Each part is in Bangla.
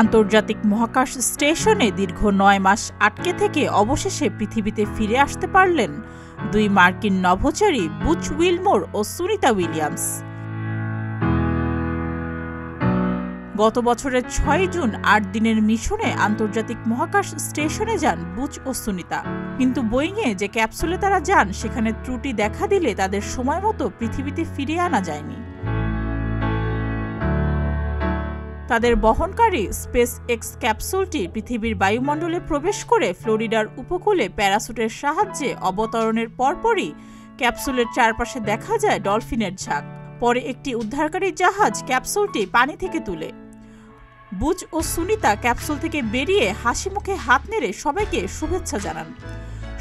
আন্তর্জাতিক মহাকাশ স্টেশনে দীর্ঘ ৯ মাস আটকে থেকে অবশেষে পৃথিবীতে ফিরে আসতে পারলেন দুই মার্কিন নভোচারী বুচ উইলমোর ও সুনিতা উইলিয়ামস। গত বছরের ৬ জুন ৮ দিনের মিশনে আন্তর্জাতিক মহাকাশ স্টেশনে যান বুচ ও সুনিতা। কিন্তু বোয়িংয়ে যে ক্যাপসুলে তারা যান সেখানে ত্রুটি দেখা দিলে তাদের সময়মতো পৃথিবীতে ফিরিয়ে আনা যায়নি। তাদের বহনকারী স্পেস এক্স ক্যাপসুলটি পৃথিবীর বায়ুমণ্ডলে প্রবেশ করে ফ্লোরিডার উপকূলে প্যারাসুটের সাহায্যে অবতরণের পরপরই ক্যাপসুলের চারপাশে দেখা যায় ডলফিনের ঝাঁক। পরে একটি উদ্ধারকারী জাহাজ ক্যাপসুলটি পানি থেকে তুলে। বুচ ও সুনিতা ক্যাপসুল থেকে বেরিয়ে হাসি মুখে হাত নেড়ে সবাইকে শুভেচ্ছা জানান।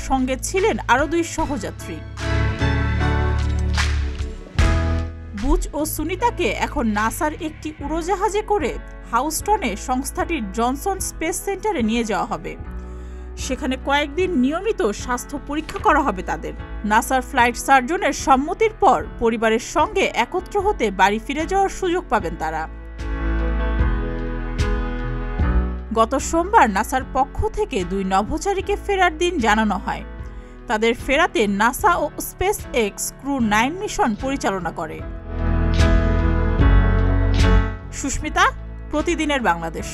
সঙ্গে ছিলেন আরও ২ সহযাত্রী। বুচ ও সুনিতাকে এখন নাসার একটি উড়োজাহাজে করে হাউস্টনে সংস্থাটির জনসন স্পেস সেন্টারে নিয়ে যাওয়া হবে। সেখানে কয়েকদিন নিয়মিত স্বাস্থ্য পরীক্ষা করা হবে তাদের। নাসার ফ্লাইট সার্জনের সম্মতির পর পরিবারের সঙ্গে একত্র হতে বাড়ি ফিরে যাওয়ার সুযোগ পাবেন তারা। গত সোমবার নাসার পক্ষ থেকে ২ নভোচারীকে ফেরার দিন জানানো হয়। তাদের ফেরাতে নাসা ও স্পেস এক্স ক্রু 9 মিশন পরিচালনা করে। সুস্মিতা, প্রতিদিনের বাংলাদেশ।